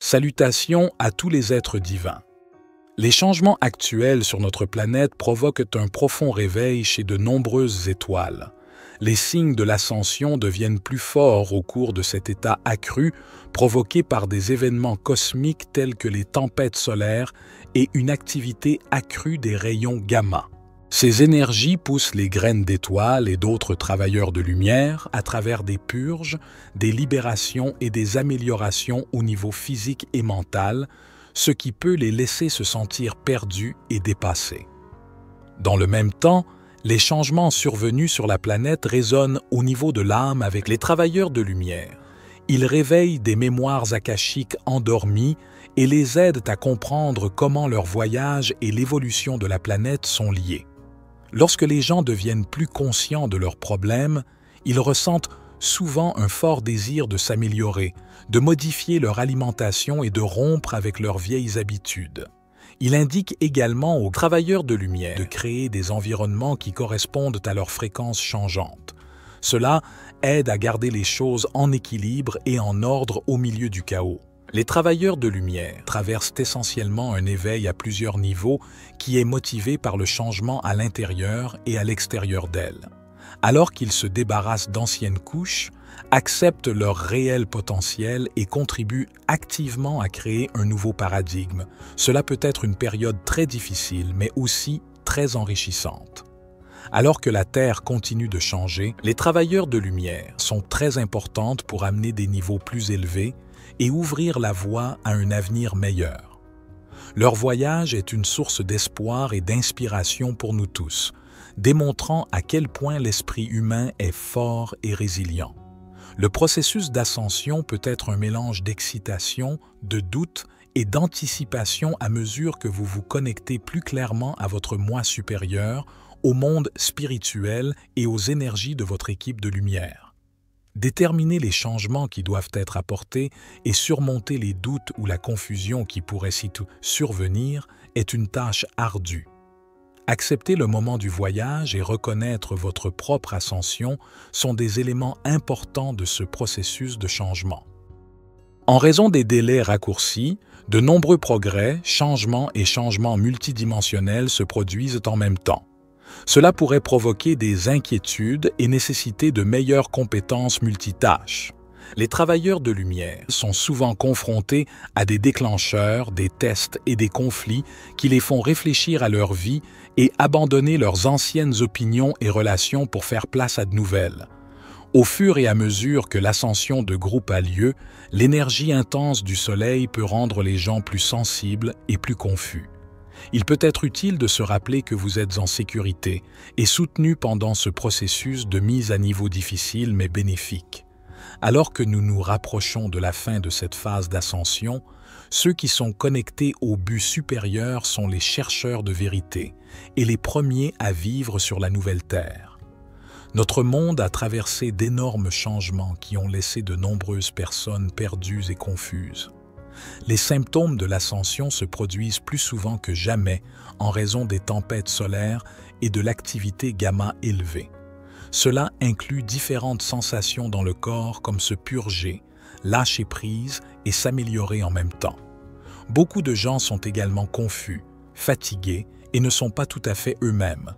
Salutations à tous les êtres divins. Les changements actuels sur notre planète provoquent un profond réveil chez de nombreuses étoiles. Les signes de l'ascension deviennent plus forts au cours de cet état accru provoqué par des événements cosmiques tels que les tempêtes solaires et une activité accrue des rayons gamma. Ces énergies poussent les graines d'étoiles et d'autres travailleurs de lumière à travers des purges, des libérations et des améliorations au niveau physique et mental, ce qui peut les laisser se sentir perdus et dépassés. Dans le même temps, les changements survenus sur la planète résonnent au niveau de l'âme avec les travailleurs de lumière. Ils réveillent des mémoires akashiques endormies et les aident à comprendre comment leur voyage et l'évolution de la planète sont liés. Lorsque les gens deviennent plus conscients de leurs problèmes, ils ressentent souvent un fort désir de s'améliorer, de modifier leur alimentation et de rompre avec leurs vieilles habitudes. Il indique également aux travailleurs de lumière de créer des environnements qui correspondent à leurs fréquences changeantes. Cela aide à garder les choses en équilibre et en ordre au milieu du chaos. Les travailleurs de lumière traversent essentiellement un éveil à plusieurs niveaux qui est motivé par le changement à l'intérieur et à l'extérieur d'elles. Alors qu'ils se débarrassent d'anciennes couches, acceptent leur réel potentiel et contribuent activement à créer un nouveau paradigme. Cela peut être une période très difficile, mais aussi très enrichissante. Alors que la Terre continue de changer, les travailleurs de lumière sont très importantes pour amener des niveaux plus élevés et ouvrir la voie à un avenir meilleur. Leur voyage est une source d'espoir et d'inspiration pour nous tous, démontrant à quel point l'esprit humain est fort et résilient. Le processus d'ascension peut être un mélange d'excitation, de doute et d'anticipation à mesure que vous vous connectez plus clairement à votre moi supérieur, au monde spirituel et aux énergies de votre équipe de lumière. Déterminer les changements qui doivent être apportés et surmonter les doutes ou la confusion qui pourrait survenir est une tâche ardue. Accepter le moment du voyage et reconnaître votre propre ascension sont des éléments importants de ce processus de changement. En raison des délais raccourcis, de nombreux progrès, changements et changements multidimensionnels se produisent en même temps. Cela pourrait provoquer des inquiétudes et nécessiter de meilleures compétences multitâches. Les travailleurs de lumière sont souvent confrontés à des déclencheurs, des tests et des conflits qui les font réfléchir à leur vie et abandonner leurs anciennes opinions et relations pour faire place à de nouvelles. Au fur et à mesure que l'ascension de groupe a lieu, l'énergie intense du soleil peut rendre les gens plus sensibles et plus confus. Il peut être utile de se rappeler que vous êtes en sécurité et soutenu pendant ce processus de mise à niveau difficile mais bénéfique. Alors que nous nous rapprochons de la fin de cette phase d'ascension, ceux qui sont connectés au but supérieur sont les chercheurs de vérité et les premiers à vivre sur la nouvelle Terre. Notre monde a traversé d'énormes changements qui ont laissé de nombreuses personnes perdues et confuses. Les symptômes de l'ascension se produisent plus souvent que jamais en raison des tempêtes solaires et de l'activité gamma élevée. Cela inclut différentes sensations dans le corps comme se purger, lâcher prise et s'améliorer en même temps. Beaucoup de gens sont également confus, fatigués et ne sont pas tout à fait eux-mêmes.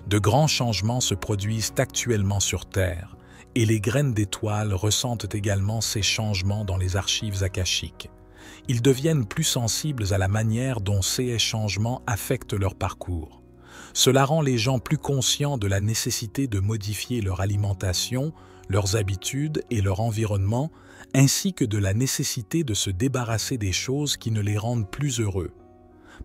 De grands changements se produisent actuellement sur Terre et les graines d'étoiles ressentent également ces changements dans les archives akashiques. Ils deviennent plus sensibles à la manière dont ces changements affectent leur parcours. Cela rend les gens plus conscients de la nécessité de modifier leur alimentation, leurs habitudes et leur environnement, ainsi que de la nécessité de se débarrasser des choses qui ne les rendent plus heureux.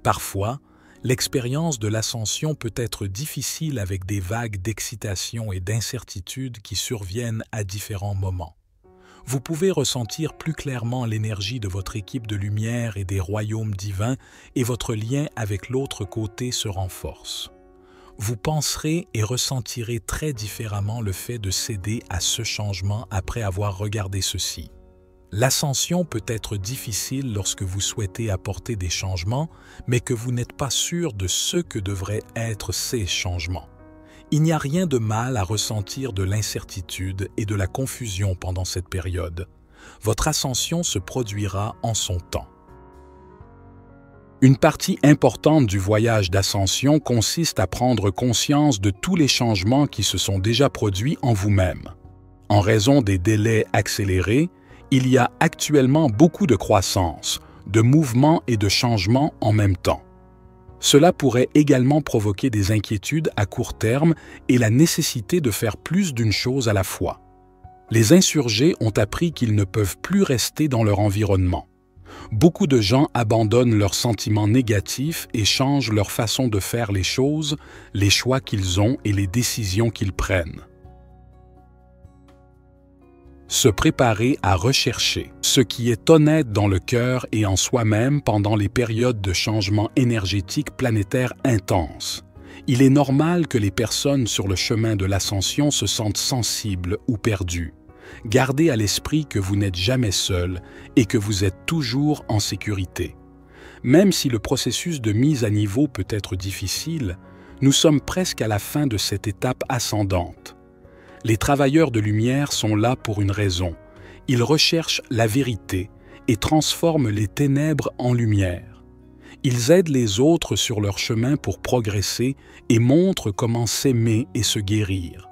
Parfois, l'expérience de l'ascension peut être difficile avec des vagues d'excitation et d'incertitude qui surviennent à différents moments. Vous pouvez ressentir plus clairement l'énergie de votre équipe de lumière et des royaumes divins et votre lien avec l'autre côté se renforce. Vous penserez et ressentirez très différemment le fait de céder à ce changement après avoir regardé ceci. L'ascension peut être difficile lorsque vous souhaitez apporter des changements, mais que vous n'êtes pas sûr de ce que devraient être ces changements. Il n'y a rien de mal à ressentir de l'incertitude et de la confusion pendant cette période. Votre ascension se produira en son temps. Une partie importante du voyage d'ascension consiste à prendre conscience de tous les changements qui se sont déjà produits en vous-même. En raison des délais accélérés, il y a actuellement beaucoup de croissance, de mouvements et de changements en même temps. Cela pourrait également provoquer des inquiétudes à court terme et la nécessité de faire plus d'une chose à la fois. Les insurgés ont appris qu'ils ne peuvent plus rester dans leur environnement. Beaucoup de gens abandonnent leurs sentiments négatifs et changent leur façon de faire les choses, les choix qu'ils ont et les décisions qu'ils prennent. Se préparer à rechercher ce qui est honnête dans le cœur et en soi-même pendant les périodes de changement énergétique planétaire intenses. Il est normal que les personnes sur le chemin de l'ascension se sentent sensibles ou perdues. Gardez à l'esprit que vous n'êtes jamais seul et que vous êtes toujours en sécurité. Même si le processus de mise à niveau peut être difficile, nous sommes presque à la fin de cette étape ascendante. Les travailleurs de lumière sont là pour une raison. Ils recherchent la vérité et transforment les ténèbres en lumière. Ils aident les autres sur leur chemin pour progresser et montrent comment s'aimer et se guérir.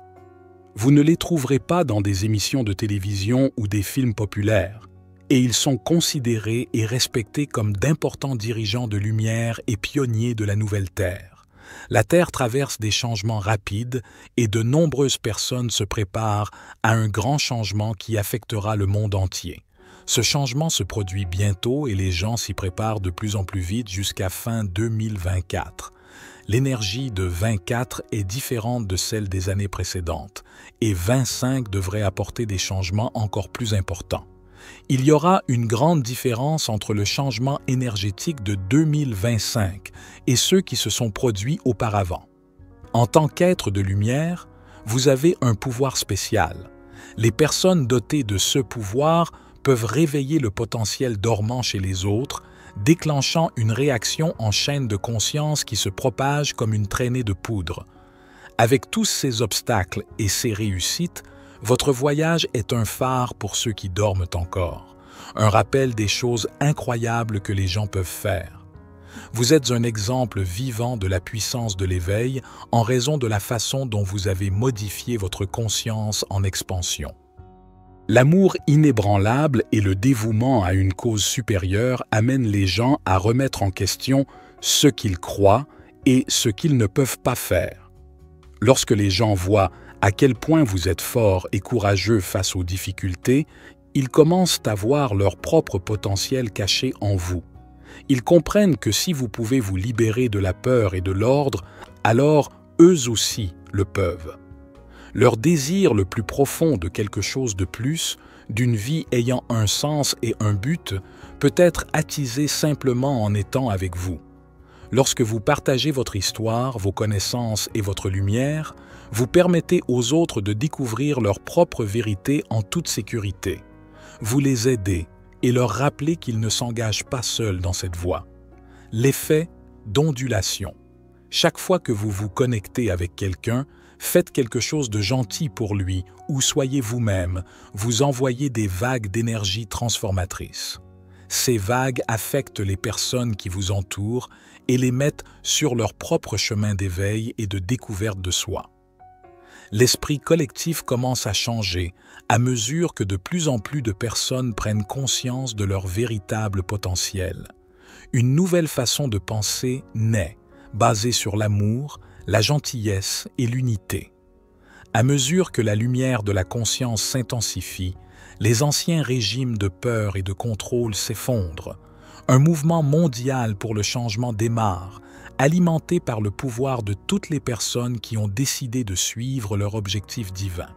Vous ne les trouverez pas dans des émissions de télévision ou des films populaires, et ils sont considérés et respectés comme d'importants dirigeants de lumière et pionniers de la nouvelle Terre. La Terre traverse des changements rapides et de nombreuses personnes se préparent à un grand changement qui affectera le monde entier. Ce changement se produit bientôt et les gens s'y préparent de plus en plus vite jusqu'à fin 2024. L'énergie de 24 est différente de celle des années précédentes et 25 devrait apporter des changements encore plus importants. Il y aura une grande différence entre le changement énergétique de 2025 et ceux qui se sont produits auparavant. En tant qu'être de lumière, vous avez un pouvoir spécial. Les personnes dotées de ce pouvoir peuvent réveiller le potentiel dormant chez les autres, déclenchant une réaction en chaîne de conscience qui se propage comme une traînée de poudre. Avec tous ces obstacles et ces réussites, votre voyage est un phare pour ceux qui dorment encore, un rappel des choses incroyables que les gens peuvent faire. Vous êtes un exemple vivant de la puissance de l'éveil en raison de la façon dont vous avez modifié votre conscience en expansion. L'amour inébranlable et le dévouement à une cause supérieure amènent les gens à remettre en question ce qu'ils croient et ce qu'ils ne peuvent pas faire. Lorsque les gens voient à quel point vous êtes fort et courageux face aux difficultés, ils commencent à voir leur propre potentiel caché en vous. Ils comprennent que si vous pouvez vous libérer de la peur et de l'ordre, alors eux aussi le peuvent. Leur désir le plus profond de quelque chose de plus, d'une vie ayant un sens et un but, peut être attisé simplement en étant avec vous. Lorsque vous partagez votre histoire, vos connaissances et votre lumière, vous permettez aux autres de découvrir leur propre vérité en toute sécurité. Vous les aidez et leur rappelez qu'ils ne s'engagent pas seuls dans cette voie. L'effet d'ondulation. Chaque fois que vous vous connectez avec quelqu'un, faites quelque chose de gentil pour lui ou soyez vous-même, vous envoyez des vagues d'énergie transformatrices. Ces vagues affectent les personnes qui vous entourent et les mettent sur leur propre chemin d'éveil et de découverte de soi. L'esprit collectif commence à changer à mesure que de plus en plus de personnes prennent conscience de leur véritable potentiel. Une nouvelle façon de penser naît, basée sur l'amour, la gentillesse et l'unité. À mesure que la lumière de la conscience s'intensifie, les anciens régimes de peur et de contrôle s'effondrent. Un mouvement mondial pour le changement démarre, alimenté par le pouvoir de toutes les personnes qui ont décidé de suivre leur objectif divin.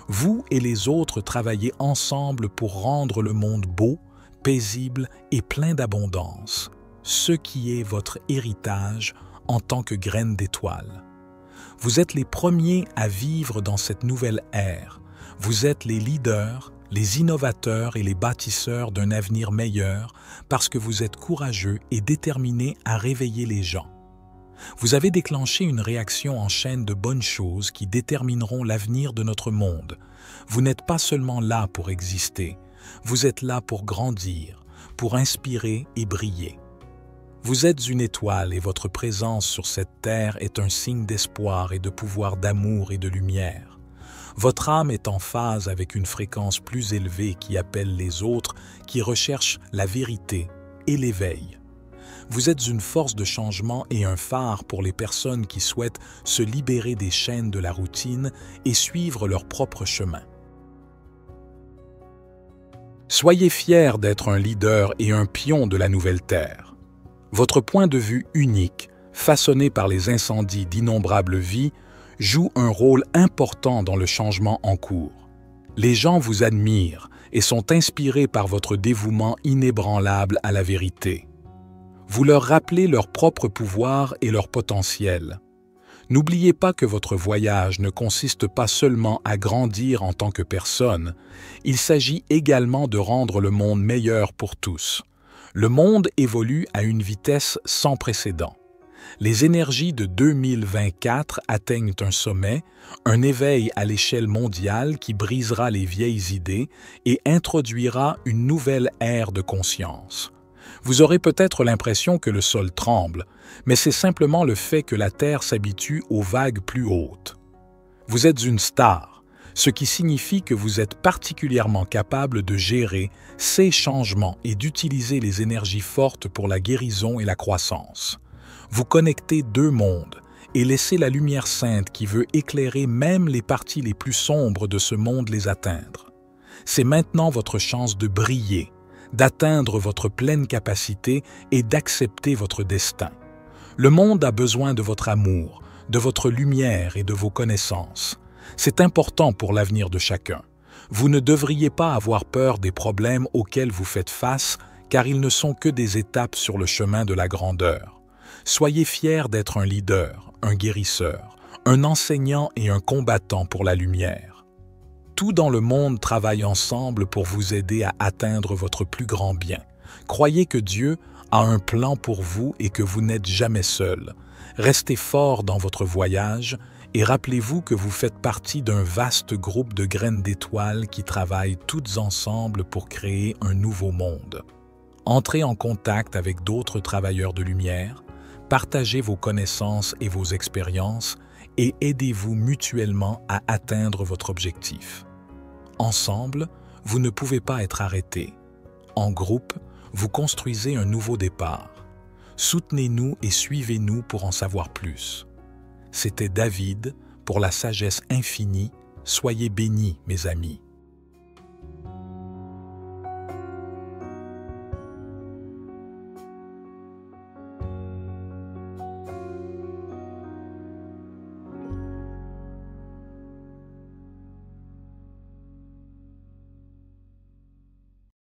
Vous et les autres travaillez ensemble pour rendre le monde beau, paisible et plein d'abondance, ce qui est votre héritage en tant que graine d'étoile. Vous êtes les premiers à vivre dans cette nouvelle ère. Vous êtes les leaders, les innovateurs et les bâtisseurs d'un avenir meilleur parce que vous êtes courageux et déterminés à réveiller les gens. Vous avez déclenché une réaction en chaîne de bonnes choses qui détermineront l'avenir de notre monde. Vous n'êtes pas seulement là pour exister, vous êtes là pour grandir, pour inspirer et briller. Vous êtes une étoile et votre présence sur cette terre est un signe d'espoir et de pouvoir d'amour et de lumière. Votre âme est en phase avec une fréquence plus élevée qui appelle les autres, qui recherchent la vérité et l'éveil. Vous êtes une force de changement et un phare pour les personnes qui souhaitent se libérer des chaînes de la routine et suivre leur propre chemin. Soyez fiers d'être un leader et un pion de la nouvelle Terre. Votre point de vue unique, façonné par les incendies d'innombrables vies, joue un rôle important dans le changement en cours. Les gens vous admirent et sont inspirés par votre dévouement inébranlable à la vérité. Vous leur rappelez leur propre pouvoir et leur potentiel. N'oubliez pas que votre voyage ne consiste pas seulement à grandir en tant que personne, il s'agit également de rendre le monde meilleur pour tous. Le monde évolue à une vitesse sans précédent. Les énergies de 2024 atteignent un sommet, un éveil à l'échelle mondiale qui brisera les vieilles idées et introduira une nouvelle ère de conscience. Vous aurez peut-être l'impression que le sol tremble, mais c'est simplement le fait que la Terre s'habitue aux vagues plus hautes. Vous êtes une star, ce qui signifie que vous êtes particulièrement capable de gérer ces changements et d'utiliser les énergies fortes pour la guérison et la croissance. Vous connectez deux mondes et laissez la lumière sainte qui veut éclairer même les parties les plus sombres de ce monde les atteindre. C'est maintenant votre chance de briller, d'atteindre votre pleine capacité et d'accepter votre destin. Le monde a besoin de votre amour, de votre lumière et de vos connaissances. C'est important pour l'avenir de chacun. Vous ne devriez pas avoir peur des problèmes auxquels vous faites face, car ils ne sont que des étapes sur le chemin de la grandeur. Soyez fiers d'être un leader, un guérisseur, un enseignant et un combattant pour la lumière. Tout dans le monde travaille ensemble pour vous aider à atteindre votre plus grand bien. Croyez que Dieu a un plan pour vous et que vous n'êtes jamais seul. Restez fort dans votre voyage et rappelez-vous que vous faites partie d'un vaste groupe de graines d'étoiles qui travaillent toutes ensemble pour créer un nouveau monde. Entrez en contact avec d'autres travailleurs de lumière, partagez vos connaissances et vos expériences et aidez-vous mutuellement à atteindre votre objectif. Ensemble, vous ne pouvez pas être arrêtés. En groupe, vous construisez un nouveau départ. Soutenez-nous et suivez-nous pour en savoir plus. C'était David pour la sagesse infinie. Soyez bénis, mes amis.